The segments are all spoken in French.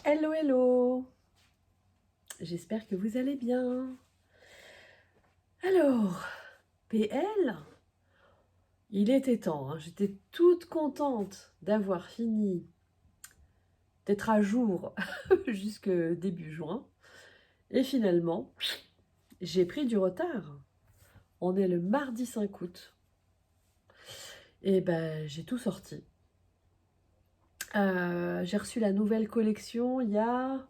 Hello, hello! J'espère que vous allez bien. Alors, PL, il était temps, hein. J'étais toute contente d'avoir fini, d'être à jour jusque début juin. Et finalement, j'ai pris du retard. On est le mardi 5 août. Et ben, j'ai tout sorti. J'ai reçu la nouvelle collection il y a...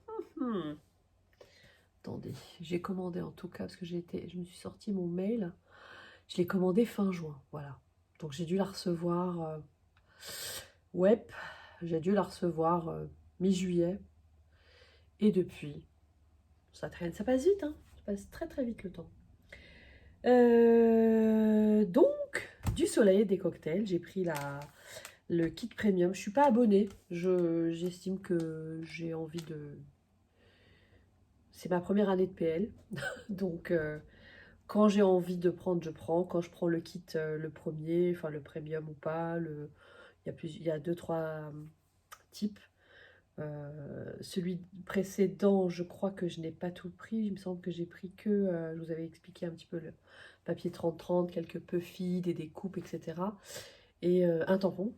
Attendez, j'ai commandé en tout cas, parce que je me suis sorti mon mail. Je l'ai commandé fin juin, voilà. Donc j'ai dû la recevoir... j'ai dû la recevoir mi-juillet. Et depuis, ça traîne, ça passe vite, hein. Ça passe très très vite le temps. Donc, du soleil et des cocktails, j'ai pris le kit premium. Je ne suis pas abonnée, j'estime que j'ai envie de... C'est ma première année de PL, donc quand j'ai envie de prendre, je prends. Quand je prends le kit, le premier, enfin le premium ou pas, il y a 2-3 types. Celui précédent, je crois que je n'ai pas tout pris. Il me semble que j'ai pris que, je vous avais expliqué un petit peu le papier 30-30, quelques puffy, des découpes, etc. Et un tampon.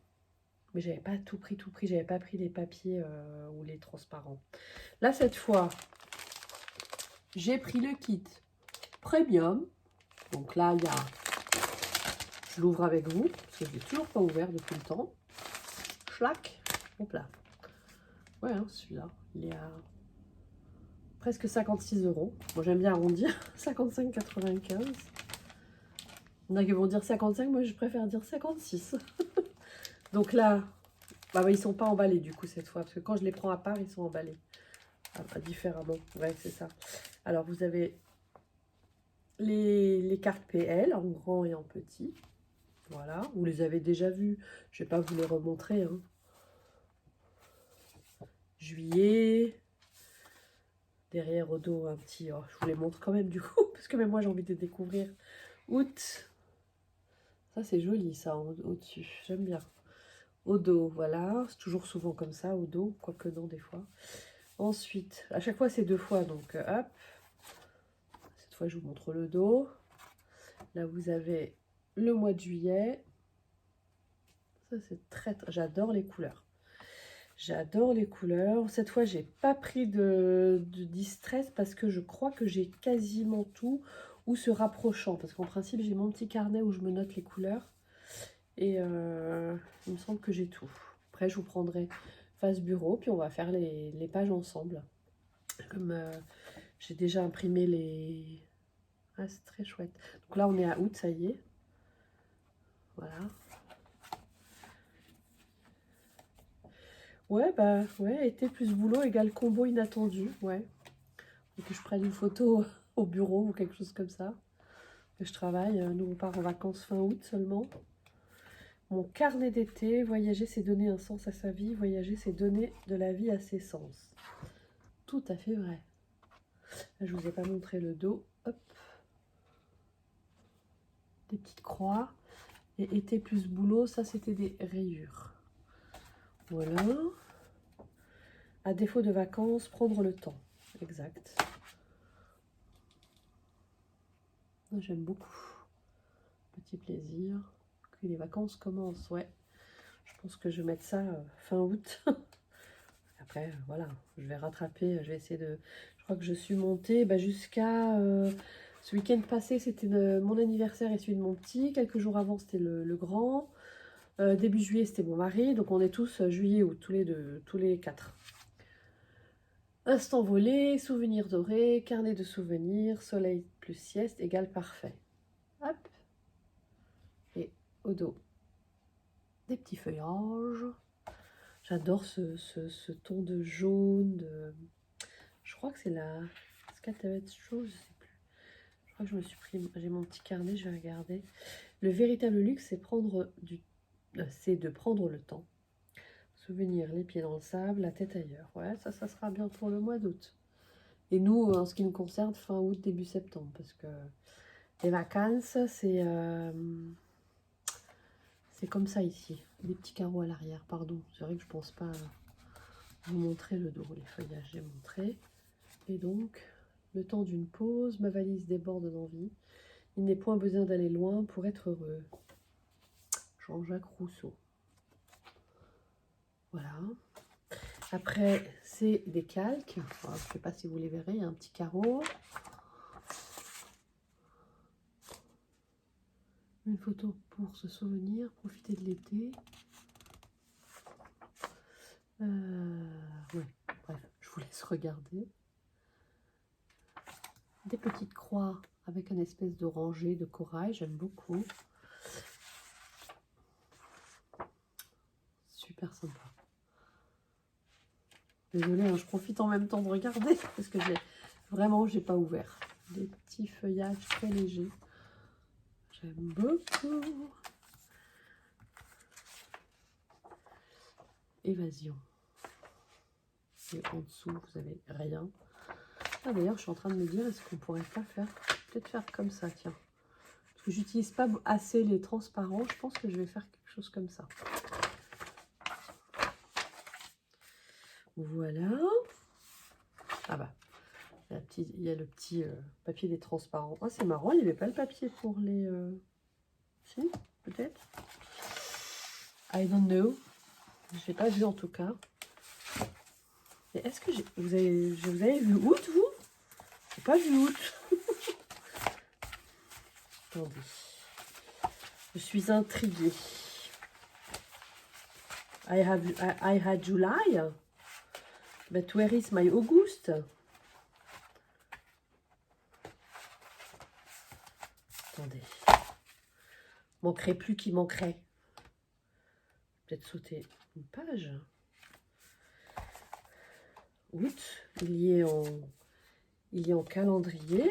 Mais j'avais pas tout pris, tout pris. J'avais pas pris les papiers ou les transparents. Là, cette fois, j'ai pris le kit premium. Donc là, il y a... Je l'ouvre avec vous, parce que je ne l'ai toujours pas ouvert depuis le temps. Schlac. Hop là. Ouais, hein, celui-là, il est à presque 56 €. Moi, j'aime bien arrondir. 55,95. Il y en a qui vont dire 55, moi je préfère dire 56. Donc là, ils sont pas emballés du coup cette fois, parce que quand je les prends à part, ils sont emballés. Différemment, ouais, c'est ça. Alors vous avez les cartes PL en grand et en petit. Voilà, vous les avez déjà vues. Je vais pas vous les remontrer, hein. Juillet. Derrière au dos un petit... Oh, je vous les montre quand même du coup, parce que même moi j'ai envie de découvrir. Août. Ça c'est joli ça, au-dessus. J'aime bien. Au dos, voilà. C'est toujours souvent comme ça, au dos. Quoique non, des fois. Ensuite, à chaque fois c'est 2 fois, donc hop. Cette fois je vous montre le dos. Là vous avez le mois de juillet. Ça c'est très... J'adore les couleurs. J'adore les couleurs. Cette fois, j'ai pas pris de distress parce que je crois que j'ai quasiment tout ou se rapprochant. Parce qu'en principe, j'ai mon petit carnet où je me note les couleurs. Et il me semble que j'ai tout. Après, je vous prendrai face bureau, puis on va faire les pages ensemble. Comme j'ai déjà imprimé les... Ah, c'est très chouette. Donc là, on est à août, ça y est. Voilà. Ouais, été plus boulot égale combo inattendu, ouais. Et que je prenne une photo au bureau ou quelque chose comme ça. Que je travaille, nous on part en vacances fin août seulement. Mon carnet d'été, voyager c'est donner un sens à sa vie, voyager c'est donner de la vie à ses sens. Tout à fait vrai. Là, je vous ai pas montré le dos. Hop. Des petites croix. Et été plus boulot, ça c'était des rayures. Voilà. À défaut de vacances, prendre le temps. Exact. J'aime beaucoup. Petit plaisir. Que les vacances commencent, ouais. Je pense que je vais mettre ça fin août. Après, voilà, je vais rattraper. Je vais essayer de... Je crois que je suis montée jusqu'à... ce week-end passé, c'était mon anniversaire et celui de mon petit. Quelques jours avant, c'était le grand. Début juillet, c'était mon mari. Donc, on est tous juillet, août, tous les 4. Instant volé, souvenirs dorés, carnet de souvenirs, soleil plus sieste égale parfait. Hop. Et au dos, des petits feuillages. J'adore ce ton de jaune. Je crois que c'est la Scattered Show, je sais plus. Je crois que je me suis pris... J'ai mon petit carnet, je vais regarder. Le véritable luxe, c'est de prendre le temps. Souvenir, les pieds dans le sable, la tête ailleurs. Ouais, ça sera bien pour le mois d'août. Et nous, en ce qui nous concerne, fin août, début septembre. Parce que les vacances, c'est comme ça ici. Des petits carreaux à l'arrière, pardon. C'est vrai que je pense pas vous montrer le dos. Les feuillages, j'ai montré. Et donc, le temps d'une pause, ma valise déborde d'envie. Il n'est point besoin d'aller loin pour être heureux. Jean-Jacques Rousseau. Voilà. Après, c'est des calques. Alors, je ne sais pas si vous les verrez, il y a un petit carreau. Une photo pour se souvenir, profiter de l'été. Ouais, bref, je vous laisse regarder. Des petites croix avec une espèce d'oranger de corail, j'aime beaucoup. Super sympa. Désolée, hein, je profite en même temps de regarder parce que j'ai pas ouvert. Des petits feuillages très légers. J'aime beaucoup. Évasion. Et en dessous, vous avez rien. Ah, d'ailleurs, je suis en train de me dire, est-ce qu'on pourrait pas faire, peut-être faire comme ça, tiens. Parce que j'utilise pas assez les transparents, je pense que je vais faire quelque chose comme ça. Voilà. Ah bah, il y a le petit papier des transparents. Ah, c'est marrant, il n'y avait pas le papier pour les... Si, peut-être. I don't know. Je l'ai pas vu en tout cas. Mais est-ce que vous avez vu août, vous? J'ai pas vu août. Attendez. Je suis intriguée. I had July. But where is my August? Attendez. Manquerait plus qui manquerait. Peut-être sauter une page. Août, il y est en calendrier.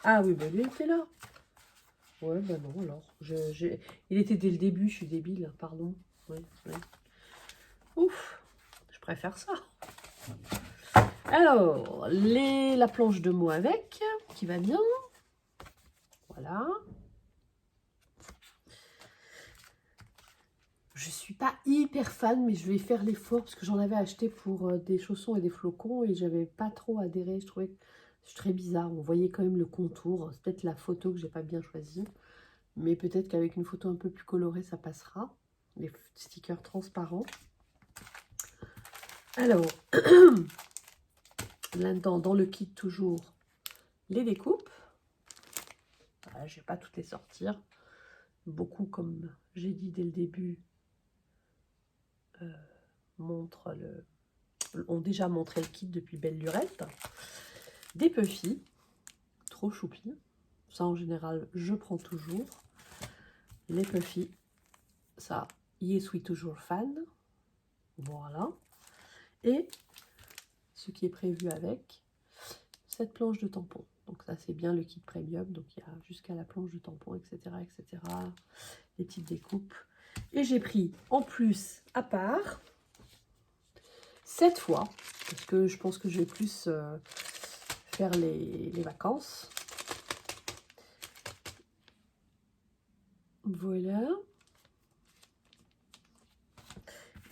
Ah oui, bah lui était là. Ouais, bah non, alors. Il était dès le début, je suis débile, pardon. Ouais, ouais. Ouf, je préfère ça. Alors, la planche de mots avec, qui va bien. Voilà. Je suis pas hyper fan, mais je vais faire l'effort parce que j'en avais acheté pour des chaussons et des flocons et j'avais pas trop adhéré. Je trouvais que c'est très bizarre. On voyait quand même le contour. C'est peut-être la photo que j'ai pas bien choisie, mais peut-être qu'avec une photo un peu plus colorée, ça passera. Les stickers transparents. Alors, là-dedans, dans le kit toujours, les découpes. Voilà, je vais pas toutes les sortir. Beaucoup, comme j'ai dit dès le début, ont déjà montré le kit depuis belle lurette. Des Puffy, trop choupi. Ça en général, je prends toujours. Les Puffy, ça, y suis toujours fan. Voilà. Et ce qui est prévu avec cette planche de tampons. Donc ça, c'est bien le kit premium. Donc il y a jusqu'à la planche de tampons, etc., etc. Les petites découpes. Et j'ai pris en plus, à part, cette fois, parce que je pense que je vais plus faire les vacances. Voilà.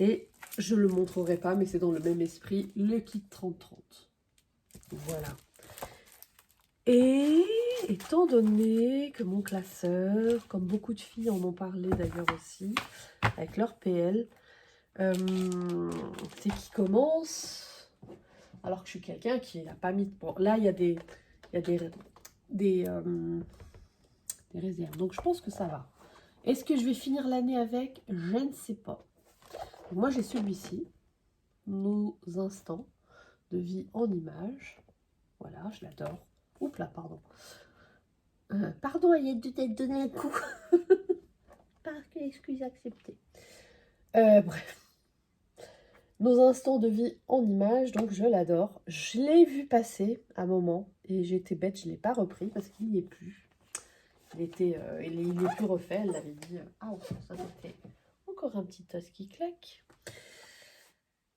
Et je ne le montrerai pas, mais c'est dans le même esprit, le kit 30-30. Voilà. Et étant donné que mon classeur, comme beaucoup de filles en ont parlé d'ailleurs aussi, avec leur PL, c'est qui commence, alors que je suis quelqu'un qui n'a pas mis... Bon, là, il y a des réserves, donc je pense que ça va. Est-ce que je vais finir l'année avec? Je ne sais pas. Moi, j'ai celui-ci, Nos instants de vie en images. Voilà, je l'adore. Oups là, pardon. Pardon, il y a de t'être donné un coup. Parce que excuse acceptée. Bref. Nos instants de vie en images, donc je l'adore. Je l'ai vu passer à un moment et j'étais bête, je ne l'ai pas repris parce qu'il n'y est plus. Il n'est plus refait, elle l'avait dit. Ah, ça c'était encore un petit os qui claque.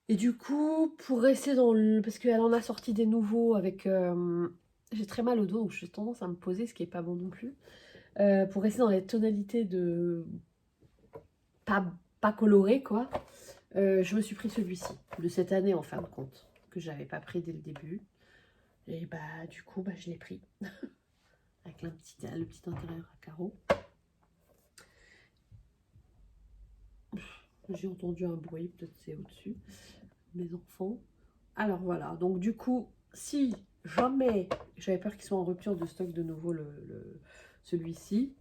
Et du coup, pour rester dans le... Parce qu'elle en a sorti des nouveaux avec... j'ai très mal au dos, donc j'ai tendance à me poser, ce qui n'est pas bon non plus. Pour rester dans les tonalités de... Pas colorées, quoi. Je me suis pris celui-ci, de cette année en fin de compte, que je n'avais pas pris dès le début. Et bah du coup, bah, je l'ai pris. Avec le petit intérieur à carreaux. J'ai entendu un bruit, peut-être c'est au-dessus. Mes enfants. Alors voilà, donc du coup, si jamais, j'avais peur qu'ils soient en rupture de stock de nouveau, celui-ci,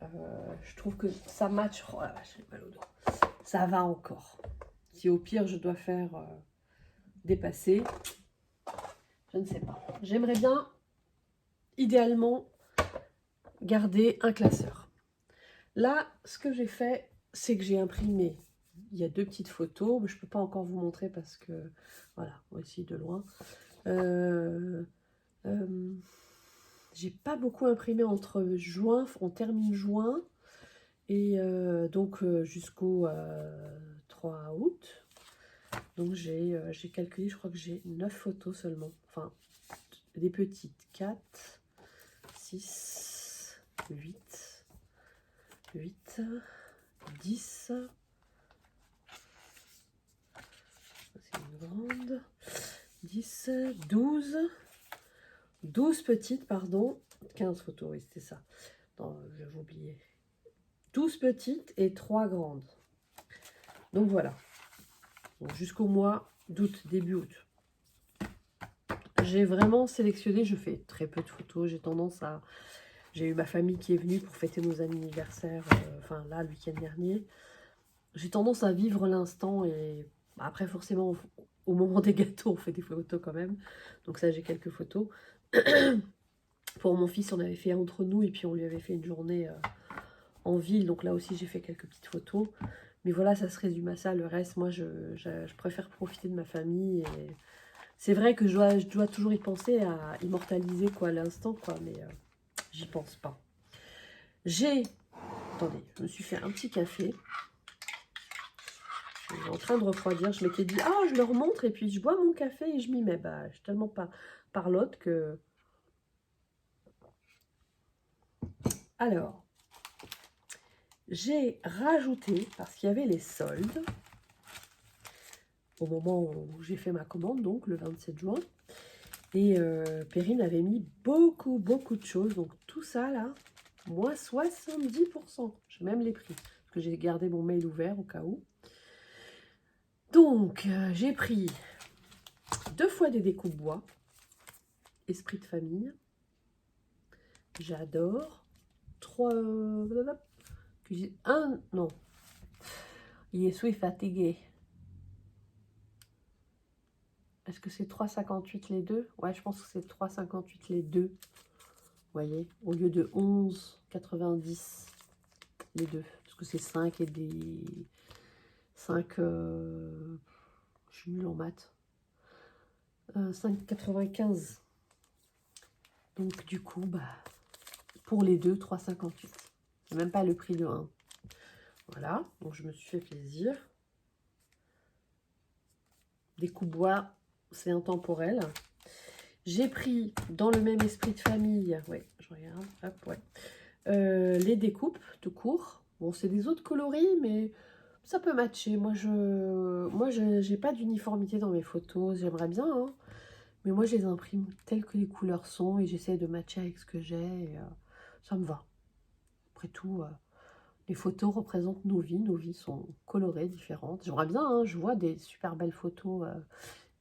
je trouve que ça match. Oh la vache, j'ai mal au dos. Ça va encore. Si au pire je dois faire dépasser, je ne sais pas. J'aimerais bien, idéalement, garder un classeur. Là, ce que j'ai fait, c'est que j'ai imprimé. Il y a 2 petites photos, mais je ne peux pas encore vous montrer parce que, voilà, aussi de loin. J'ai pas beaucoup imprimé entre juin, on termine juin, et donc jusqu'au 3 août. Donc j'ai calculé, je crois que j'ai 9 photos seulement. Enfin, des petites. 4, 6, 8, 8, 10. C'est une grande. 10, 12. 12 petites, pardon. 15 photos, oui, c'était ça. Non, j'avais oublié. 12 petites et 3 grandes. Donc voilà. Jusqu'au mois d'août, début août. J'ai vraiment sélectionné, je fais très peu de photos. J'ai tendance à... J'ai eu ma famille qui est venue pour fêter nos anniversaires, enfin là, le week-end dernier. J'ai tendance à vivre l'instant et après, forcément, au moment des gâteaux, on fait des photos quand même. Donc ça, j'ai quelques photos. Pour mon fils, on avait fait entre nous et puis on lui avait fait une journée en ville. Donc là aussi, j'ai fait quelques petites photos. Mais voilà, ça se résume à ça. Le reste, moi, je préfère profiter de ma famille. Et c'est vrai que je dois toujours y penser à immortaliser quoi l'instant, quoi. Mais j'y pense pas. Attendez, je me suis fait un petit café. Je suis en train de refroidir. Je m'étais dit, ah, je leur montre et puis je bois mon café et je m'y mets. Bah, je suis tellement pas parlotte que... Alors, j'ai rajouté, parce qu'il y avait les soldes, au moment où j'ai fait ma commande, donc le 27 juin. Et Perrine avait mis beaucoup de choses. Donc tout ça là, moins 70%. J'ai même les prix. Parce que j'ai gardé mon mail ouvert au cas où. Donc j'ai pris 2 fois des découpes bois. Esprit de famille. J'adore. 3... Non. Il est sous fatigué. Est-ce que c'est 3,58 les deux? Ouais, je pense que c'est 3,58 les deux. Vous voyez, au lieu de 11,90 les deux. Parce que c'est 5 et des... 5... je suis nulle en maths. 5,95. Donc du coup, bah, pour les deux, 3,58. C'est même pas le prix de 1. Voilà, donc je me suis fait plaisir. Des coups bois, c'est intemporel. J'ai pris, dans le même esprit de famille, ouais, je regarde, hop, ouais, les découpes tout court. Bon, c'est des autres coloris, mais ça peut matcher. Moi, j'ai pas d'uniformité dans mes photos. J'aimerais bien, hein, mais moi, je les imprime telles que les couleurs sont et j'essaie de matcher avec ce que j'ai. Et, ça me va. Après tout, les photos représentent nos vies. Nos vies sont colorées, différentes. J'aimerais bien, hein, je vois des super belles photos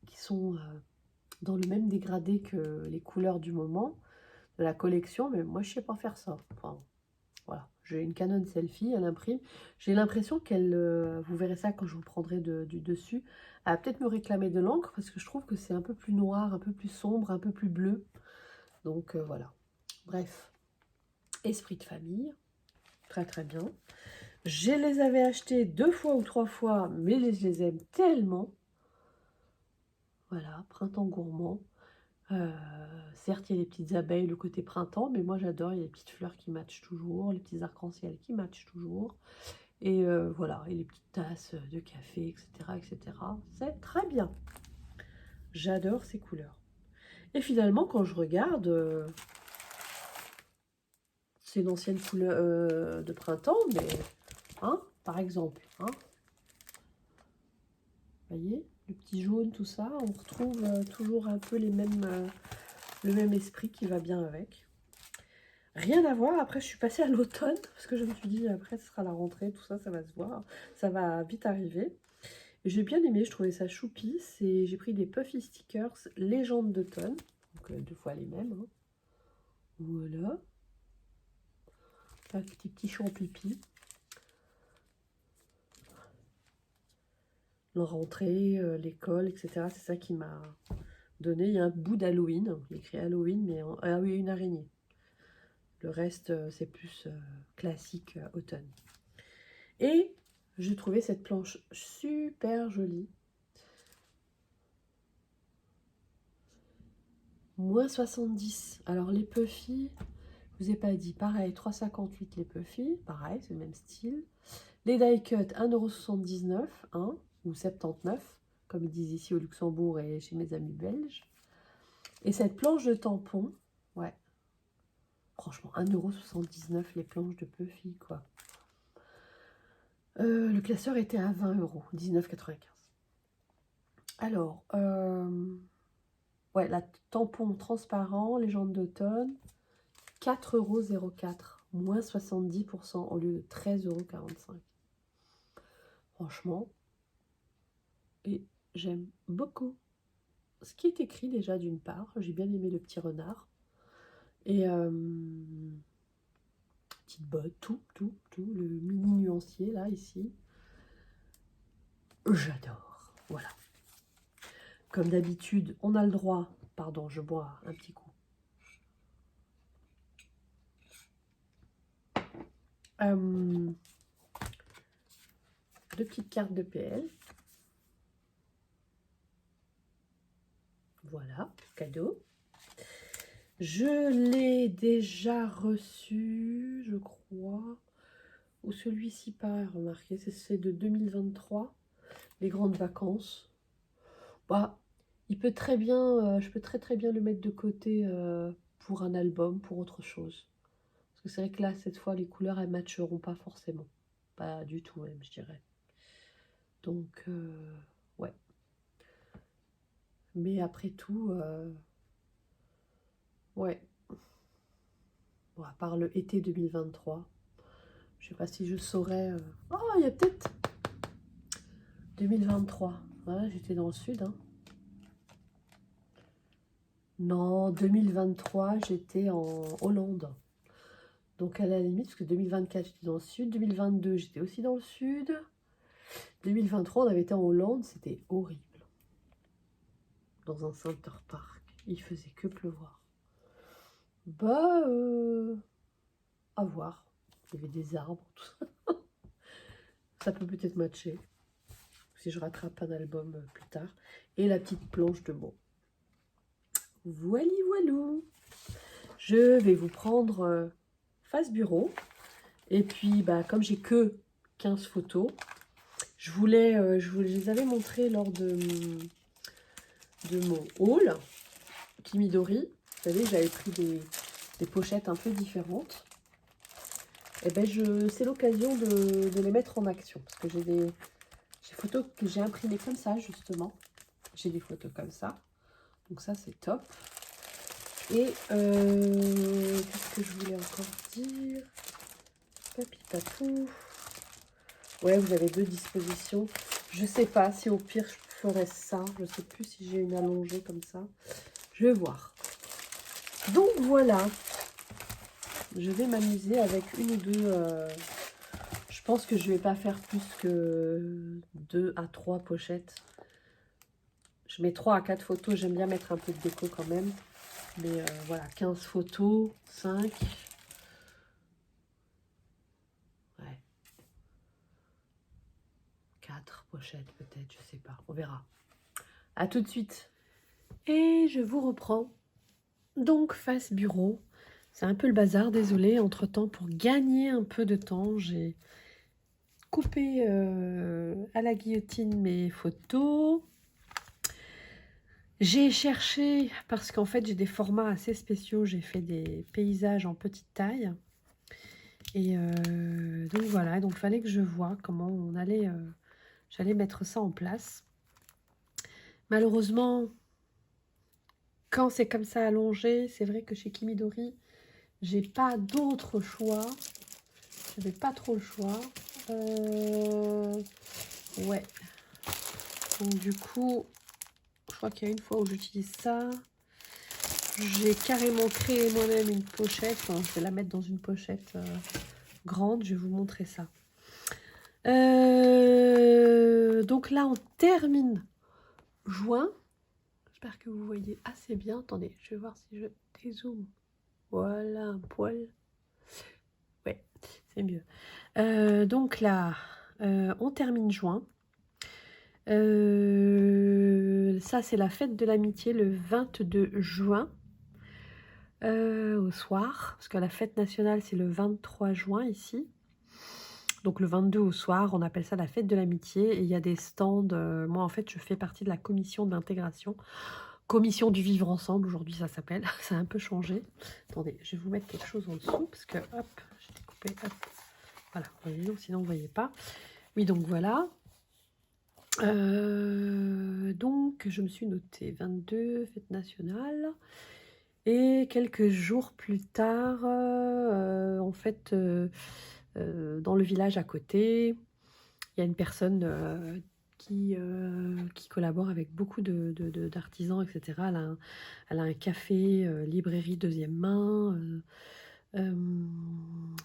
qui sont dans le même dégradé que les couleurs du moment, de la collection, mais moi, je sais pas faire ça. Enfin, voilà. J'ai une Canon selfie, elle imprime. J'ai l'impression qu'elle, vous verrez ça quand je vous prendrai du dessus, elle va peut-être me réclamer de l'encre parce que je trouve que c'est un peu plus noir, un peu plus sombre, un peu plus bleu. Donc voilà. Bref, esprit de famille, très très bien. Je les avais achetés 2 fois ou 3 fois, mais je les aime tellement. Voilà, printemps gourmand. Certes, il y a les petites abeilles, le côté printemps, mais moi j'adore, il y a les petites fleurs qui matchent toujours, les petits arcs-en-ciel qui matchent toujours. Et voilà, et les petites tasses de café, etc. etc. C'est très bien. J'adore ces couleurs. Et finalement, quand je regarde, c'est une ancienne couleur de printemps, mais, hein, par exemple, hein, voyez, le petit jaune, tout ça. On retrouve toujours un peu les mêmes, le même esprit qui va bien avec. Rien à voir. Après, je suis passée à l'automne parce que je me suis dit, après, ce sera la rentrée, tout ça, ça va se voir. Ça va vite arriver. J'ai bien aimé, je trouvais ça choupi. J'ai pris des Puffy Stickers Légende d'automne. Donc, 2 fois les mêmes. Hein. Voilà. Un petit champipi. La rentrée, l'école, etc. C'est ça qui m'a donné. Il y a un bout d'Halloween. Il y a écrit Halloween, mais ah oui, une araignée. Le reste, c'est plus classique automne. Et j'ai trouvé cette planche super jolie. Moins 70. Alors les Puffy, je vous ai pas dit, pareil, 3,58 les Puffy, pareil, c'est le même style. Les die cut, 1,79 €, hein, ou 79, comme ils disent ici au Luxembourg et chez mes amis belges. Et cette planche de tampon, ouais, franchement, 1,79 € les planches de Puffy, quoi. Le classeur était à 20 €, 19,95. Alors, ouais, la tampon transparent, légende d'automne, 4,04 €, moins 70% au lieu de 13,45 €. Franchement, et j'aime beaucoup ce qui est écrit déjà d'une part. J'ai bien aimé le petit renard. Et petite botte, tout, le mini nuancier là, ici. J'adore, voilà. Comme d'habitude, on a le droit, pardon, je bois un petit coup. 2 petites cartes de PL. Voilà, cadeau. Je l'ai déjà reçu, je crois. Ou celui-ci pas, remarquez, c'est de 2023, les grandes vacances. Bah, il peut très bien, je peux très bien le mettre de côté pour un album, pour autre chose. Parce que c'est vrai que là, cette fois, les couleurs, elles ne matcheront pas forcément. Pas du tout même, je dirais. Donc, ouais. Mais après tout, ouais. Bon, à part le été 2023, je sais pas si je saurais... Oh, il y a peut-être 2023. Ouais, j'étais dans le sud, hein. Non, 2023, j'étais en Hollande. Donc à la limite, parce que 2024, j'étais dans le sud. 2022, j'étais aussi dans le sud. 2023, on avait été en Hollande, c'était horrible. Dans un center park. Il faisait que pleuvoir. Bah, à voir. Il y avait des arbres, tout ça. Ça peut peut-être matcher. Si je rattrape un album plus tard. Et la petite planche de bon. Voili voilou. Je vais vous prendre face bureau. Et puis, bah, comme j'ai que 15 photos, je vous les avais montrées lors de mon haul Kimidori. Vous savez, j'avais pris des pochettes un peu différentes. Et ben, c'est l'occasion de les mettre en action. Parce que j'ai des photos que j'ai imprimées comme ça, justement. J'ai des photos comme ça. Donc ça, c'est top. Et qu'est-ce que je voulais encore dire? Papi papou. Ouais, vous avez 2 dispositions. Je sais pas si au pire je ferais ça. Je sais plus si j'ai une allongée comme ça. Je vais voir. Donc voilà. Je vais m'amuser avec une ou deux. Je pense que je vais pas faire plus que 2 à 3 pochettes. Je mets 3 à 4 photos. J'aime bien mettre un peu de déco quand même. Mais voilà, 15 photos, 5. Ouais. 4 pochettes peut-être, je sais pas. On verra. À tout de suite. Et je vous reprends. Donc, face bureau. C'est un peu le bazar, désolé. Entre-temps, pour gagner un peu de temps, j'ai coupé à la guillotine mes photos. J'ai cherché, parce qu'en fait, j'ai des formats assez spéciaux. J'ai fait des paysages en petite taille. Et donc, voilà. Donc, il fallait que je voie comment on allait... j'allais mettre ça en place. Malheureusement, quand c'est comme ça allongé, c'est vrai que chez Kimidori, j'ai pas d'autre choix. J'avais pas trop le choix. Ouais. Donc du coup, je crois qu'il y a une fois où j'utilise ça. J'ai carrément créé moi-même une pochette. Enfin, je vais la mettre dans une pochette grande. Je vais vous montrer ça. Donc là, on termine juin. J'espère que vous voyez assez bien. Attendez, je vais voir si je dézoome. Voilà, un poil. Ouais, c'est mieux. Donc là, on termine juin. Ça, c'est la fête de l'amitié le 22 juin au soir. Parce que la fête nationale, c'est le 23 juin ici. Donc le 22 au soir, on appelle ça la fête de l'amitié. Et il y a des stands. Moi, en fait, je fais partie de la commission d'intégration. Commission du vivre ensemble, aujourd'hui ça s'appelle. Ça a un peu changé. Attendez, je vais vous mettre quelque chose en dessous. Parce que, hop, j'ai découpé, hop. Voilà, voyez, donc, sinon vous ne voyez pas. Oui, donc voilà. Donc, je me suis notée 22, fête nationale. Et quelques jours plus tard, en fait, dans le village à côté, il y a une personne qui collabore avec beaucoup d'artisans, etc. Elle a un café, librairie deuxième main,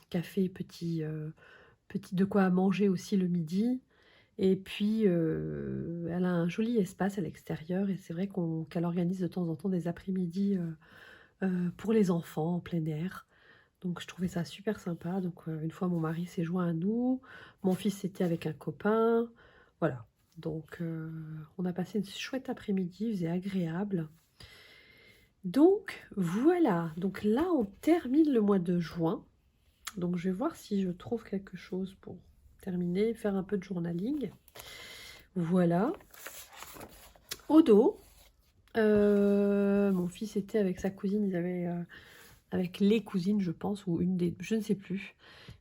café petit de quoi manger aussi le midi. Et puis, elle a un joli espace à l'extérieur et c'est vrai qu'elle organise de temps en temps des après-midi pour les enfants en plein air. Donc, je trouvais ça super sympa. Donc, une fois, mon mari s'est joint à nous. Mon fils était avec un copain. Voilà. Donc, on a passé une chouette après-midi. Il faisait agréable. Donc, voilà. Donc là, on termine le mois de juin. Donc, je vais voir si je trouve quelque chose pour terminer, faire un peu de journaling. Voilà. Au dos, mon fils était avec sa cousine, ils avaient avec les cousines, je pense, ou une des, je ne sais plus.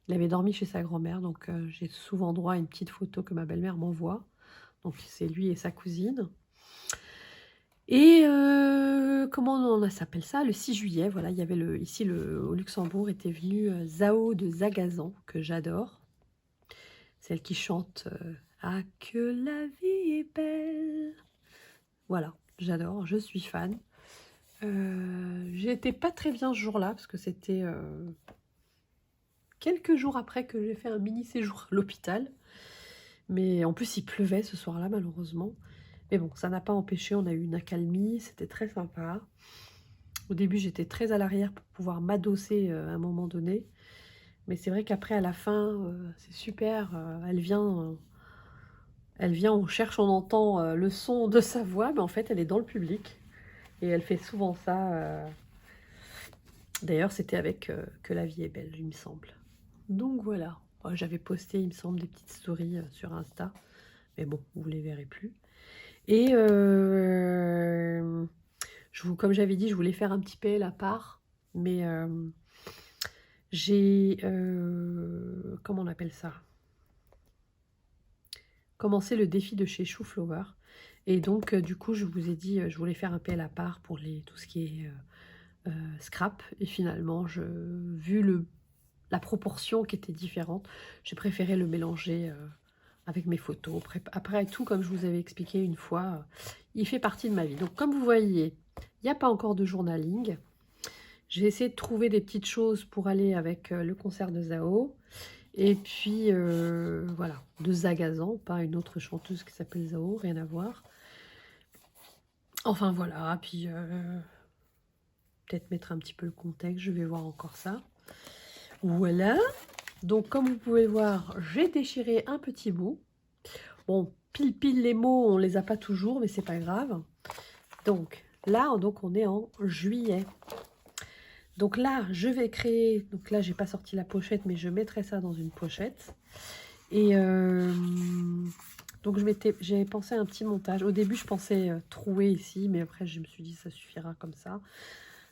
Il avait dormi chez sa grand-mère, donc j'ai souvent droit à une petite photo que ma belle-mère m'envoie. Donc c'est lui et sa cousine. Et comment on s'appelle ça? Le 6 juillet, voilà, il y avait ici au Luxembourg était venu Zao de Zagazan, que j'adore. Celle qui chante Ah que la vie est belle. Voilà, j'adore, je suis fan. J'étais pas très bien ce jour-là, parce que c'était quelques jours après que j'ai fait un mini séjour à l'hôpital. Mais en plus, il pleuvait ce soir-là, malheureusement. Mais bon, ça n'a pas empêché, on a eu une accalmie, c'était très sympa. Au début, j'étais très à l'arrière pour pouvoir m'adosser à un moment donné. Mais c'est vrai qu'après, à la fin, c'est super. Elle vient, on cherche, on entend le son de sa voix, mais en fait, elle est dans le public. Et elle fait souvent ça. D'ailleurs, c'était avec Que la vie est belle, il me semble. Donc voilà. J'avais posté, il me semble, des petites stories sur Insta. Mais bon, vous ne les verrez plus. Et comme j'avais dit, je voulais faire un petit PL à part. Mais j'ai... comment on appelle ça? Commencé le défi de chez Chouflower. Et donc, du coup, je vous ai dit, je voulais faire un PL à part pour tout ce qui est scrap. Et finalement, vu la proportion qui était différente, j'ai préféré le mélanger avec mes photos. Après tout, comme je vous avais expliqué une fois, il fait partie de ma vie. Donc, comme vous voyez, il n'y a pas encore de journaling. J'ai essayé de trouver des petites choses pour aller avec le concert de Zao. Et puis, voilà, de Zagazan, pas une autre chanteuse qui s'appelle Zao, rien à voir. Enfin, voilà, puis peut-être mettre un petit peu le contexte, je vais voir encore ça. Voilà, donc comme vous pouvez voir, j'ai déchiré un petit bout. Bon, pile les mots, on les a pas toujours, mais c'est pas grave. Donc là, on est en juillet. Donc là, je vais créer, donc là, j'ai pas sorti la pochette, mais je mettrai ça dans une pochette. Et donc j'avais pensé à un petit montage. Au début, je pensais trouer ici, mais après, je me suis dit, ça suffira comme ça.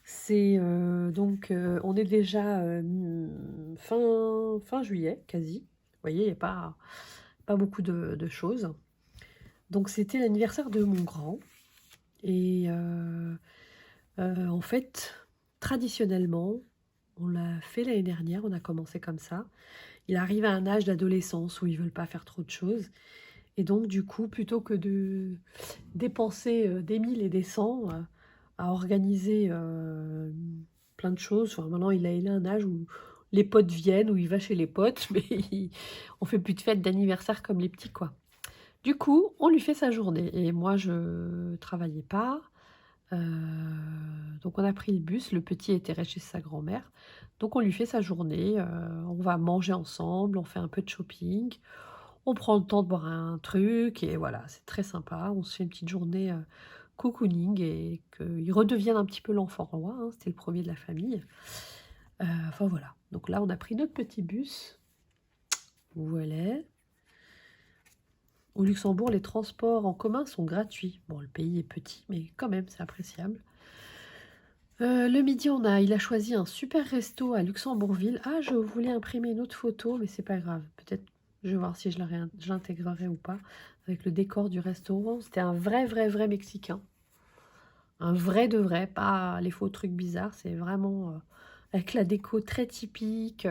C'est on est déjà fin juillet, quasi. Vous voyez, il n'y a pas beaucoup de choses. Donc, c'était l'anniversaire de mon grand. Et en fait, traditionnellement, on l'a fait l'année dernière, on a commencé comme ça. Il arrive à un âge d'adolescence où ils veulent pas faire trop de choses. Et donc, du coup, plutôt que de dépenser des 1000 et des cents à organiser plein de choses, enfin, maintenant il a un âge où les potes viennent, où il va chez les potes, mais on fait plus de fêtes d'anniversaire comme les petits, quoi. Du coup, on lui fait sa journée. Et moi, je travaillais pas. Donc on a pris le bus, le petit était resté chez sa grand-mère. Donc on lui fait sa journée, on va manger ensemble, on fait un peu de shopping, on prend le temps de boire un truc et voilà, c'est très sympa. On se fait une petite journée cocooning et qu'il redevienne un petit peu l'enfant roi, hein, c'était le premier de la famille. Enfin voilà, donc là on a pris notre petit bus. Voilà. Au Luxembourg, les transports en commun sont gratuits. Bon, le pays est petit, mais quand même, c'est appréciable. Le midi, il a choisi un super resto à Luxembourgville. Ah, je voulais imprimer une autre photo, mais c'est pas grave. Peut-être, je vais voir si je l'intégrerai ou pas. Avec le décor du restaurant. C'était un vrai mexicain. Un vrai de vrai, pas les faux trucs bizarres. C'est vraiment avec la déco très typique.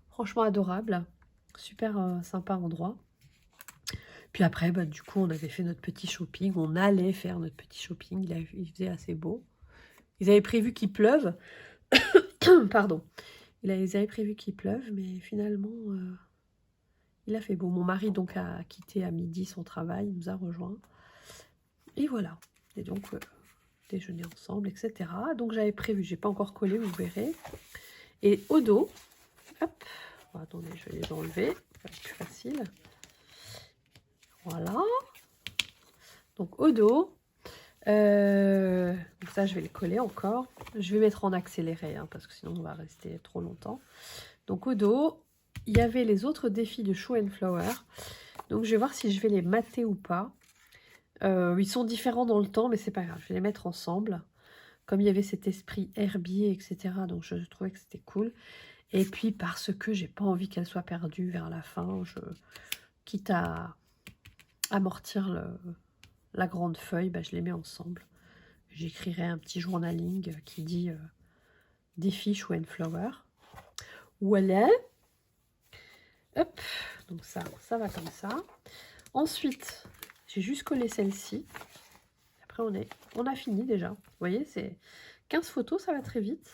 Franchement adorable. Super sympa endroit. Puis après, bah, du coup, on avait fait notre petit shopping. On allait faire notre petit shopping. Il faisait assez beau. Ils avaient prévu qu'il pleuve. Pardon. Ils avaient prévu qu'il pleuve, mais finalement, il a fait beau. Mon mari donc a quitté à midi son travail, il nous a rejoints. Et voilà. Et donc, déjeuner ensemble, etc. Donc j'avais prévu, j'ai pas encore collé, vous verrez. Et au dos, hop, bon, attendez, je vais les enlever, ça va être plus facile. Voilà. Donc au dos, donc ça je vais les coller encore. Je vais mettre en accéléré, hein, parce que sinon on va rester trop longtemps. Donc au dos, il y avait les autres défis de Show and Flower. Donc je vais voir si je vais les mater ou pas. Ils sont différents dans le temps, mais c'est pas grave, je vais les mettre ensemble. Comme il y avait cet esprit herbier, etc. Donc je trouvais que c'était cool. Et puis parce que j'ai pas envie qu'elle soit perdue vers la fin, quitte à amortir la grande feuille, bah, je les mets ensemble. J'écrirai un petit journaling qui dit défi Show and Flower. Voilà. Hop, donc ça va comme ça. Ensuite, j'ai juste collé celle-ci. Après, on a fini déjà. Vous voyez, c'est 15 photos, ça va très vite.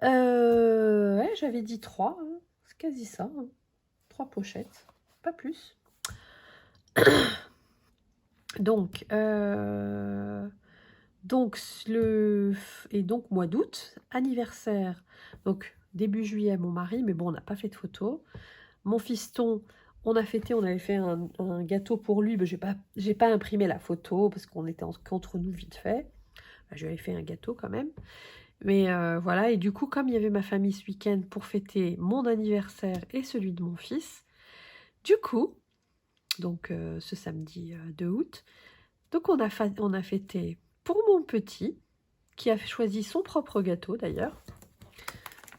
Ouais, j'avais dit 3, hein. C'est quasi ça. Hein. 3 pochettes, pas plus. Donc, mois d'août, anniversaire. Donc, début juillet, mon mari, mais bon, on n'a pas fait de photos. Mon fiston, on avait fait un gâteau pour lui, mais j'ai pas imprimé la photo parce qu'on était entre nous vite fait. Je lui avais fait un gâteau quand même. Mais voilà, et du coup, comme il y avait ma famille ce week-end pour fêter mon anniversaire et celui de mon fils, du coup, donc ce samedi 2 août, donc on a fêté pour mon petit, qui a choisi son propre gâteau d'ailleurs,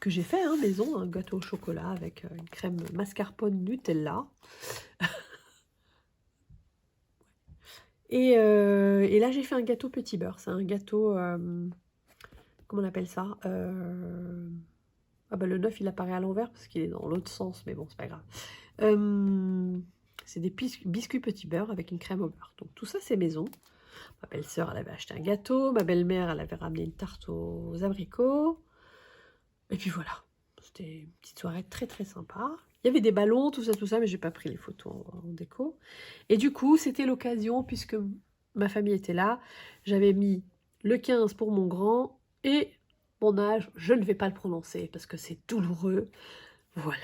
que j'ai fait maison, un gâteau au chocolat avec une crème mascarpone Nutella. Et là, j'ai fait un gâteau petit beurre. C'est un gâteau, comment on appelle ça Ah bah le 9, il apparaît à l'envers parce qu'il est dans l'autre sens, mais bon, c'est pas grave. C'est des biscuits petit beurre avec une crème au beurre. Donc tout ça, c'est maison. Ma belle-sœur, elle avait acheté un gâteau. Ma belle-mère, elle avait ramené une tarte aux abricots. Et puis voilà. C'était une petite soirée très très sympa. Il y avait des ballons, tout ça, mais j'ai pas pris les photos en déco. Et du coup, c'était l'occasion, puisque ma famille était là, j'avais mis le 15 pour mon grand, et mon âge, je ne vais pas le prononcer, parce que c'est douloureux. Voilà.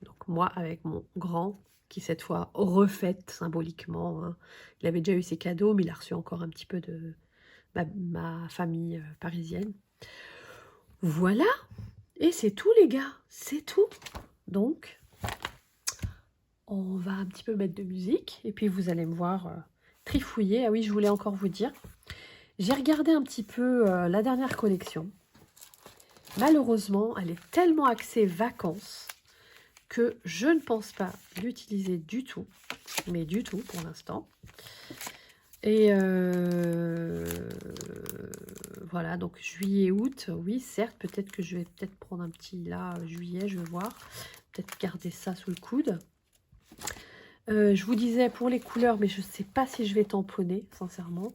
Donc moi, avec mon grand, qui cette fois refête symboliquement. Hein. Il avait déjà eu ses cadeaux, mais il a reçu encore un petit peu de ma famille parisienne. Voilà. Et c'est tout les gars, c'est tout. Donc, on va un petit peu mettre de musique et puis vous allez me voir trifouiller. Ah oui, je voulais encore vous dire, j'ai regardé un petit peu la dernière collection. Malheureusement, elle est tellement axée vacances que je ne pense pas l'utiliser du tout, mais du tout pour l'instant. Et Voilà, donc juillet, août, oui, certes, peut-être que je vais peut-être prendre un petit, là, juillet, je vais voir. Peut-être garder ça sous le coude. Je vous disais pour les couleurs, mais je ne sais pas si je vais tamponner, sincèrement.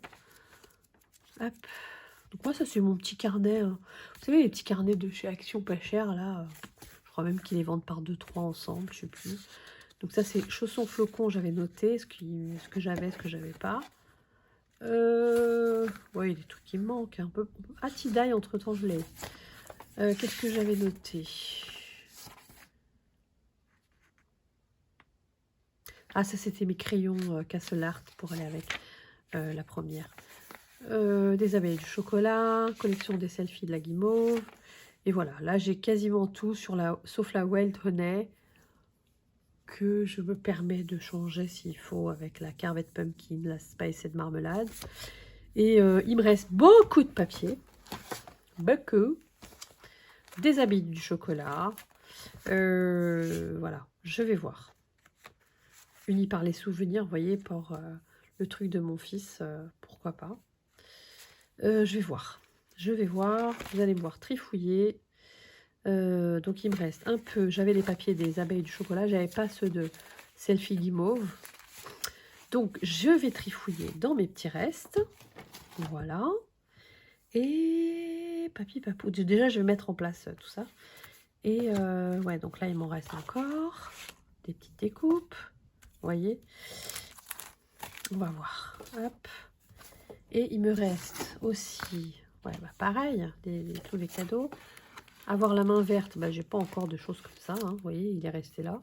Hop. Donc moi, ça, c'est mon petit carnet. Vous savez, les petits carnets de chez Action pas cher, là. Je crois même qu'ils les vendent par 2-3 ensemble, je sais plus. Donc ça, c'est chaussons flocons, j'avais noté ce que j'avais, ce que j'avais pas. Ouais, il y a des trucs qui me manquent un peu. Ah, tie-dye, entre-temps, je l'ai. Qu'est-ce que j'avais noté? Ah, ça, c'était mes crayons Castle Art pour aller avec la première. Des abeilles du chocolat, collection des selfies de la guimauve. Et voilà, là, j'ai quasiment tout sauf la Wild Honey que je me permets de changer s'il faut avec la Carvet Pumpkin, la Spiced Marmelade. Et il me reste beaucoup de papier. Beaucoup. Des abeilles du chocolat. Voilà, je vais voir. Unis par les souvenirs, vous voyez, pour le truc de mon fils, pourquoi pas. Je vais voir. Je vais voir. Vous allez me voir trifouiller. Donc il me reste un peu. J'avais les papiers des abeilles du chocolat. J'avais pas ceux de selfie guimauve. Donc je vais trifouiller dans mes petits restes. Voilà. Et papier papou. Déjà je vais mettre en place tout ça. Et ouais, donc là il m'en reste encore. Des petites découpes. Vous voyez. On va voir. Hop. Et il me reste aussi, ouais, bah pareil, tous les cadeaux. Avoir la main verte, bah, j'ai pas encore de choses comme ça. Hein, vous voyez, il est resté là.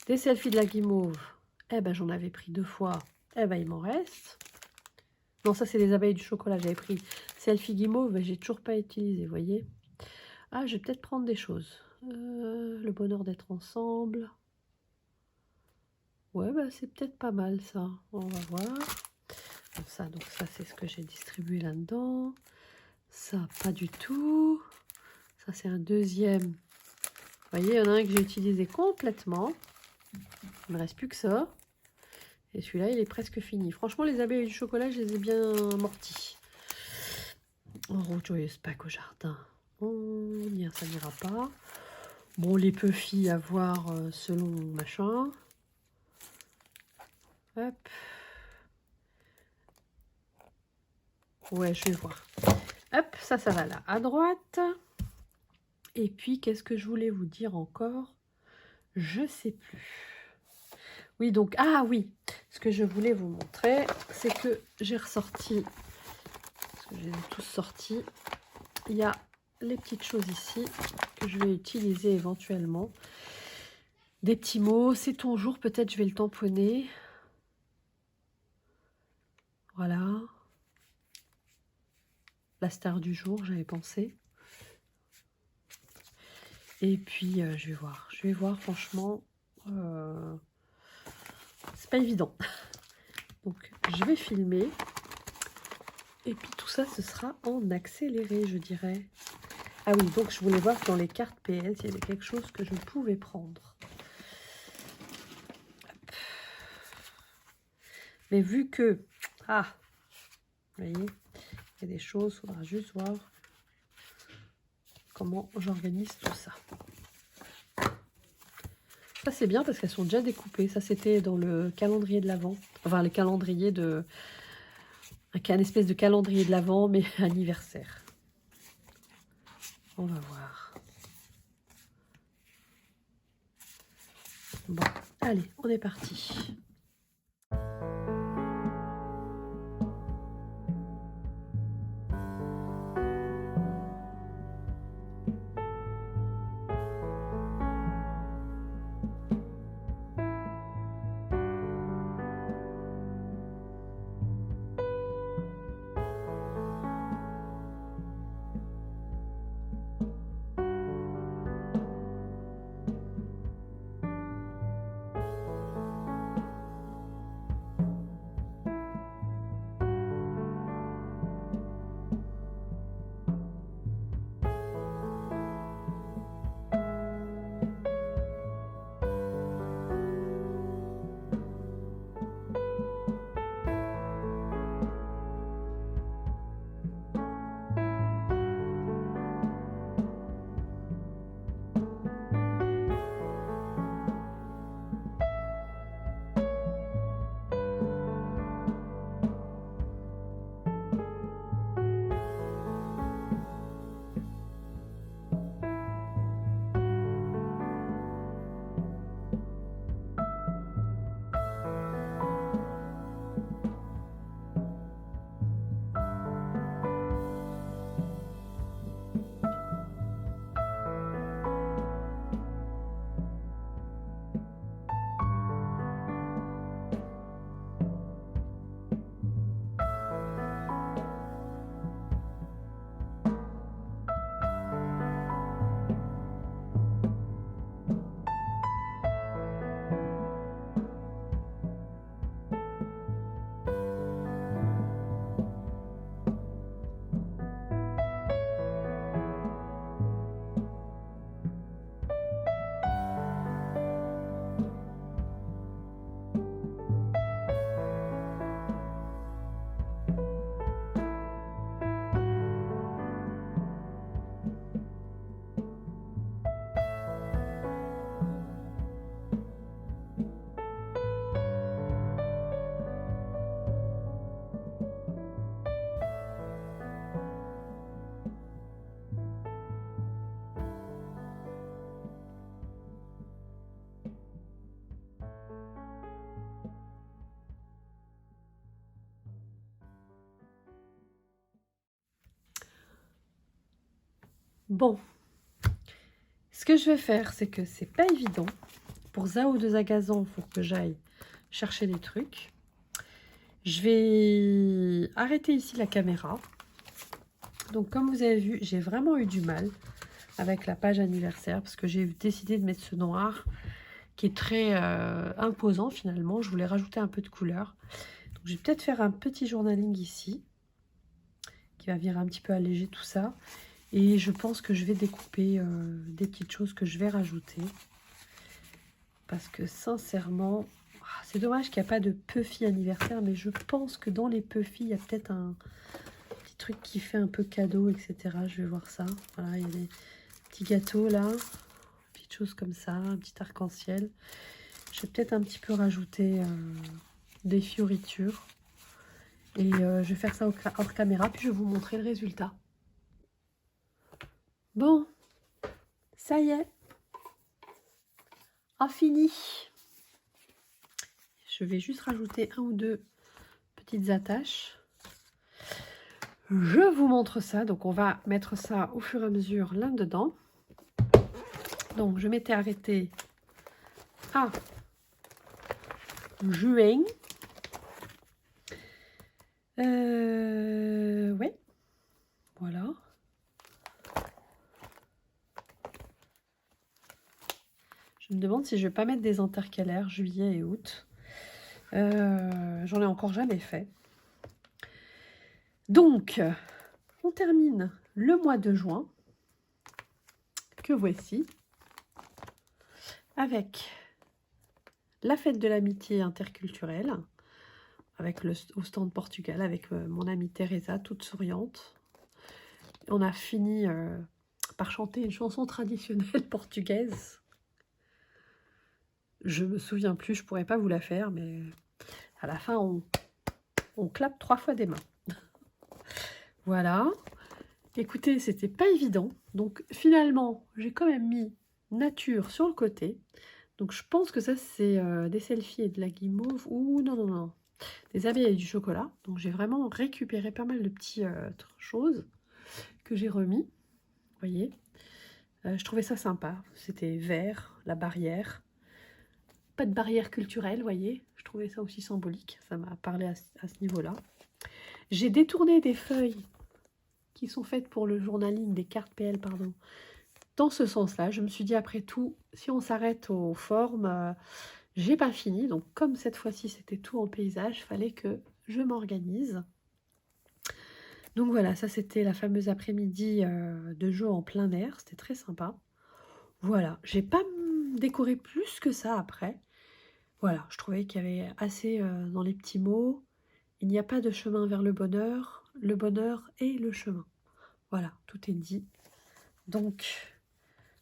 Des selfies de la guimauve, eh ben j'en avais pris 2 fois. Eh ben il m'en reste. Non, ça c'est les abeilles du chocolat. J'avais pris selfie guimauve, mais j'ai toujours pas utilisé, vous voyez. Ah, je vais peut-être prendre des choses. Le bonheur d'être ensemble. Ouais, bah c'est peut-être pas mal ça. On va voir. Ça, donc ça c'est ce que j'ai distribué là-dedans. Ça, pas du tout. Ça, c'est un deuxième. Vous voyez, il y en a un que j'ai utilisé complètement. Il ne me reste plus que ça. Et celui-là, il est presque fini. Franchement, les abeilles du chocolat, je les ai bien amortis. En route joyeuse Pâques au jardin. Ça n'ira pas. Bon, les puffy à voir selon machin. Hop. Ouais, je vais voir. Hop, ça va là à droite. Et puis, qu'est-ce que je voulais vous dire encore? Je sais plus. Oui, donc, ah oui, ce que je voulais vous montrer, c'est que j'ai ressorti, parce que j'ai tous sortis, il y a les petites choses ici que je vais utiliser éventuellement. Des petits mots, c'est ton jour, peut-être je vais le tamponner. Voilà. La star du jour, j'avais pensé. Et puis, je vais voir, franchement, c'est pas évident. Donc, je vais filmer. Et puis, tout ça, ce sera en accéléré, je dirais. Ah oui, donc je voulais voir dans les cartes PS, il y avait quelque chose que je pouvais prendre. Mais vu que... Ah, vous voyez, il y a des choses, il faudra juste voir comment j'organise tout ça. Ça, c'est bien parce qu'elles sont déjà découpées. Ça, c'était dans le calendrier de l'Avent. Enfin, le calendrier de... Un espèce de calendrier de l'Avent, mais anniversaire. On va voir. Bon, allez, on est parti. Bon, ce que je vais faire, c'est que c'est pas évident. Pour Zao de Zagazan, il faut que j'aille chercher des trucs. Je vais arrêter ici la caméra. Donc, comme vous avez vu, j'ai vraiment eu du mal avec la page anniversaire parce que j'ai décidé de mettre ce noir qui est très imposant finalement. Je voulais rajouter un peu de couleur. Donc, je vais peut-être faire un petit journaling ici qui va venir un petit peu alléger tout ça. Et je pense que je vais découper des petites choses que je vais rajouter. Parce que sincèrement, c'est dommage qu'il n'y a pas de Puffy anniversaire. Mais je pense que dans les Puffy, il y a peut-être un petit truc qui fait un peu cadeau, etc. Je vais voir ça. Voilà, il y a des petits gâteaux là. Petites choses comme ça, un petit arc-en-ciel. Je vais peut-être un petit peu rajouter des fioritures. Et je vais faire ça hors caméra. Puis je vais vous montrer le résultat. Bon, ça y est, fini. Je vais juste rajouter un ou deux petites attaches. Je vous montre ça. Donc, on va mettre ça au fur et à mesure là-dedans. Donc, je m'étais arrêtée à juin. Ouais, voilà. Je me demande si je vais pas mettre des intercalaires juillet et août. J'en ai encore jamais fait. Donc, on termine le mois de juin, que voici, avec la fête de l'amitié interculturelle, avec au stand Portugal, avec mon amie Teresa, toute souriante. On a fini par chanter une chanson traditionnelle portugaise. Je me souviens plus, je pourrais pas vous la faire, mais à la fin, on clappe 3 fois des mains. Voilà. Écoutez, c'était pas évident. Donc finalement, j'ai quand même mis nature sur le côté. Donc je pense que ça, c'est des selfies et de la guimauve. Ou non. Des abeilles et du chocolat. Donc j'ai vraiment récupéré pas mal de petites choses que j'ai remis. Vous voyez, je trouvais ça sympa. C'était vert, la barrière. Pas de barrière culturelle, vous voyez. Je trouvais ça aussi symbolique. Ça m'a parlé à ce niveau-là. J'ai détourné des feuilles qui sont faites pour le journaling, des cartes PL, pardon, dans ce sens-là. Je me suis dit, après tout, si on s'arrête aux formes, j'ai pas fini. Donc, comme cette fois-ci, c'était tout en paysage, il fallait que je m'organise. Donc voilà, ça c'était la fameuse après-midi de jeu en plein air. C'était très sympa. Voilà, j'ai pas décoré plus que ça après. Voilà, je trouvais qu'il y avait assez dans les petits mots. Il n'y a pas de chemin vers le bonheur est le chemin. Voilà, tout est dit. Donc,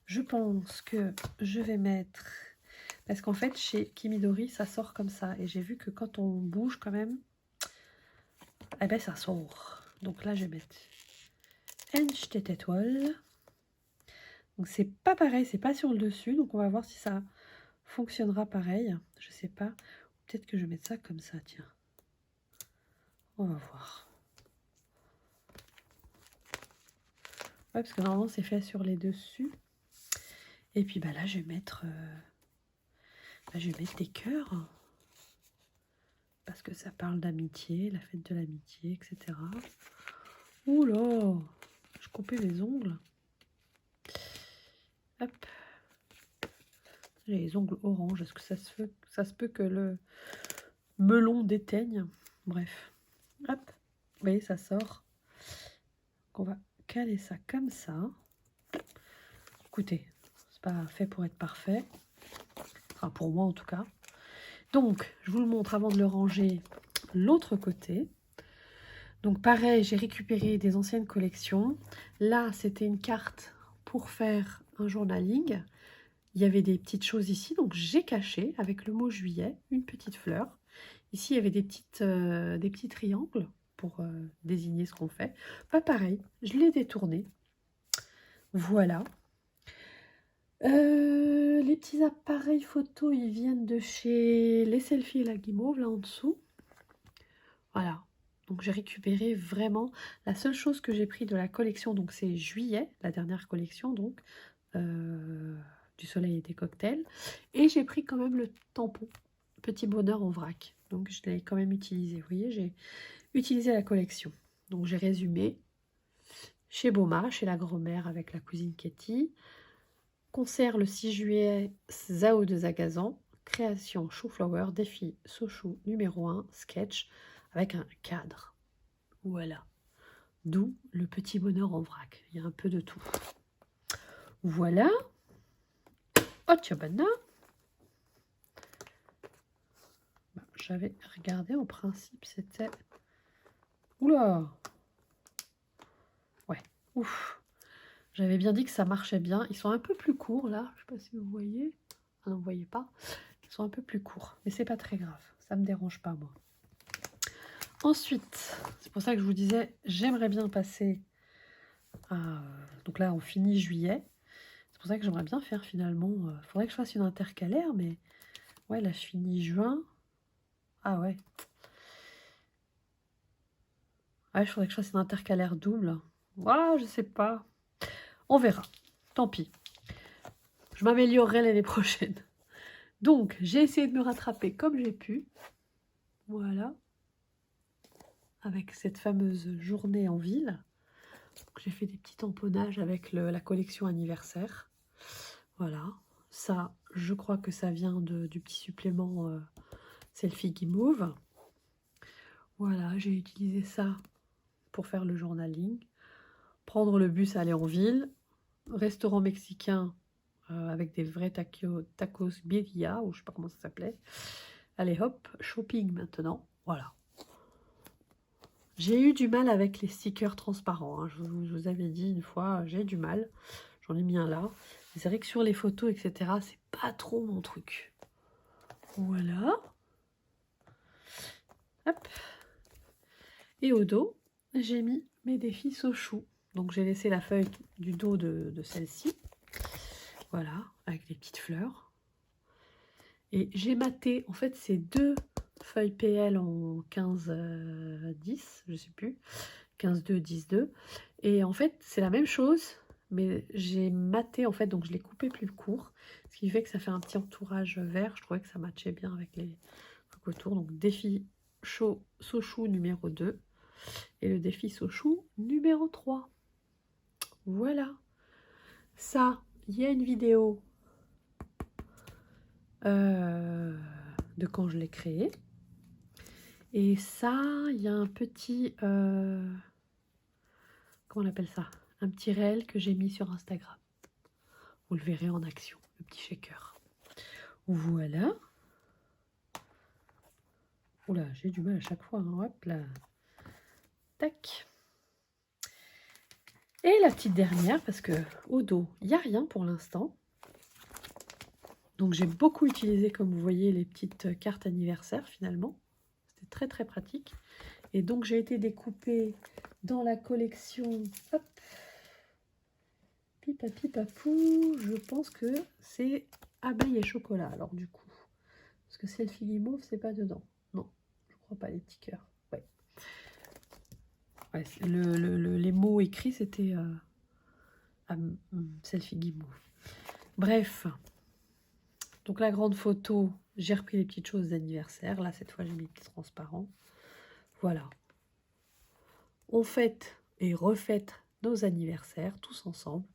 je pense que je vais mettre... Parce qu'en fait, chez Kimidori, ça sort comme ça. Et j'ai vu que quand on bouge quand même, eh ben ça sort. Donc là, je vais mettre Enstetetwol. Donc c'est pas pareil, c'est pas sur le dessus. Donc on va voir si ça fonctionnera pareil. Je sais pas. Peut-être que je vais mettre ça comme ça, tiens. On va voir. Ouais, parce que normalement, c'est fait sur les dessus. Et puis bah là, je vais mettre des cœurs. Parce que ça parle d'amitié, la fête de l'amitié, etc. Ouh là, je coupais les ongles. Hop. J'ai les ongles orange. Est-ce que ça se peut que le melon déteigne? Bref. Hop. Vous voyez, ça sort. Donc on va caler ça comme ça. Écoutez, c'est pas fait pour être parfait. Enfin, pour moi en tout cas. Donc, je vous le montre avant de le ranger l'autre côté. Donc pareil, j'ai récupéré des anciennes collections. Là, c'était une carte pour faire un journaling. Il y avait des petites choses ici, donc j'ai caché avec le mot juillet, une petite fleur. Ici, il y avait des petits triangles pour désigner ce qu'on fait. Pas pareil, je l'ai détourné. Voilà. Les petits appareils photo, ils viennent de chez Les Selfies et la Guimauve, là en dessous. Voilà. Donc j'ai récupéré vraiment la seule chose que j'ai pris de la collection, donc c'est juillet, la dernière collection, donc du soleil et des cocktails. Et j'ai pris quand même le tampon, Petit Bonheur en vrac. Donc je l'ai quand même utilisé. Vous voyez, j'ai utilisé la collection. Donc j'ai résumé. Chez Boma, chez la grand-mère avec la cousine Katie. Concert le 6 juillet, Zao de Zagazan. Création Chou-Flower, défi Sochou numéro 1, sketch avec un cadre. Voilà. D'où le Petit Bonheur en vrac. Il y a un peu de tout. Voilà. Ochabana. J'avais regardé, en principe, c'était... Oula! Ouais, ouf! J'avais bien dit que ça marchait bien. Ils sont un peu plus courts, là. Je ne sais pas si vous voyez. Ah non, vous ne voyez pas. Ils sont un peu plus courts. Mais c'est pas très grave. Ça ne me dérange pas, moi. Ensuite, c'est pour ça que je vous disais, j'aimerais bien passer à... Donc là, on finit juillet. C'est pour ça que j'aimerais bien faire, finalement... Il faudrait que je fasse une intercalaire, mais... Ouais, là, je finis juin. Ah ouais. Ah, il faudrait que je fasse une intercalaire double. Voilà, je sais pas. On verra. Tant pis. Je m'améliorerai l'année prochaine. Donc, j'ai essayé de me rattraper comme j'ai pu. Voilà. Avec cette fameuse journée en ville. J'ai fait des petits tamponnages avec la collection anniversaire. Voilà. Ça, je crois que ça vient du petit supplément Selfie Guimauve. Voilà, j'ai utilisé ça pour faire le journaling. Prendre le bus, aller en ville. Restaurant mexicain avec des vrais tacos birria, ou je sais pas comment ça s'appelait. Allez hop, shopping maintenant. Voilà. J'ai eu du mal avec les stickers transparents. Hein. Je vous avais dit une fois, j'ai du mal. J'en ai mis un là. C'est vrai que sur les photos, etc., c'est pas trop mon truc. Voilà. Hop. Et au dos, j'ai mis mes défis Sochou. Donc j'ai laissé la feuille du dos de celle-ci. Voilà, avec des petites fleurs. Et j'ai maté, en fait, c'est deux feuilles PL en 15-10, je sais plus, 15-2, 10-2. Et en fait, c'est la même chose, mais j'ai maté, en fait, donc je l'ai coupé plus court, ce qui fait que ça fait un petit entourage vert. Je trouvais que ça matchait bien avec les trucs autour. Donc, défi Sochou numéro 2 et le défi Sochou numéro 3. Voilà. Ça, il y a une vidéo de quand je l'ai créé. Et ça, il y a un petit... comment on appelle ça? Un petit réel que j'ai mis sur Instagram. Vous le verrez en action, le petit shaker. Voilà. Oula, j'ai du mal à chaque fois. Hein. Hop là. Tac. Et la petite dernière, parce que au dos, il n'y a rien pour l'instant. Donc j'ai beaucoup utilisé, comme vous voyez, les petites cartes anniversaires finalement. C'était très très pratique. Et donc j'ai été découpée dans la collection. Hop. Pipapipapou. Je pense que c'est abeille et chocolat. Alors du coup, parce que Selfie Guimauve, c'est pas dedans. Non, je crois pas, les petits cœurs. Ouais. Ouais, les mots écrits, c'était Selfie Guimauve. Bref. Donc la grande photo, j'ai repris les petites choses d'anniversaire. Là, cette fois, j'ai mis les petits transparents. Voilà. On fête et refête nos anniversaires, tous ensemble.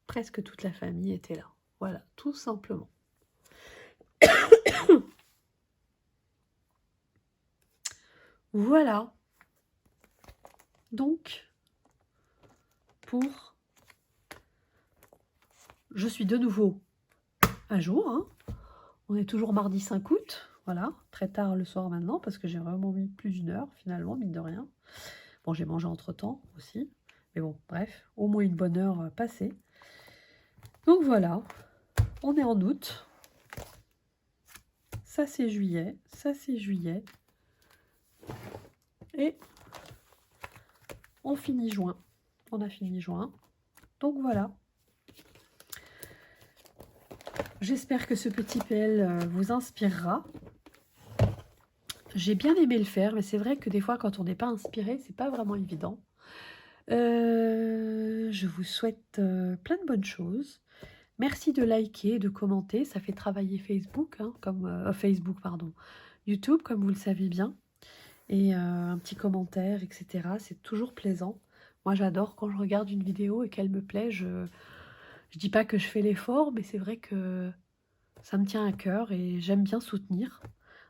Presque toute la famille était là. Voilà, tout simplement. Voilà. Donc, pour... Je suis de nouveau à jour. Hein. On est toujours mardi 5 août. Voilà, très tard le soir maintenant, parce que j'ai vraiment mis plus d'une heure, finalement, mine de rien. Bon, j'ai mangé entre-temps aussi. Mais bon, bref, au moins une bonne heure passée. Donc voilà, on est en août. Ça, c'est juillet. Ça, c'est juillet. Et on finit juin. On a fini juin. Donc voilà. J'espère que ce petit PL vous inspirera. J'ai bien aimé le faire, mais c'est vrai que des fois, quand on n'est pas inspiré, c'est pas vraiment évident. Je vous souhaite plein de bonnes choses. Merci de liker, de commenter. Ça fait travailler Facebook, hein, Facebook, pardon, YouTube, comme vous le savez bien. Et un petit commentaire, etc. C'est toujours plaisant. Moi, j'adore quand je regarde une vidéo et qu'elle me plaît. Je dis pas que je fais l'effort, mais c'est vrai que ça me tient à cœur et j'aime bien soutenir.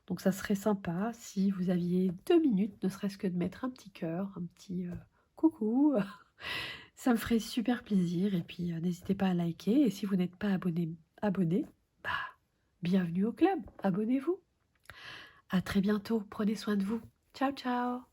Donc ça serait sympa si vous aviez 2 minutes, ne serait-ce que de mettre un petit cœur, un petit coucou. Ça me ferait super plaisir. Et puis n'hésitez pas à liker. Et si vous n'êtes pas abonné, bah, bienvenue au club. Abonnez-vous. À très bientôt. Prenez soin de vous. Ciao, ciao.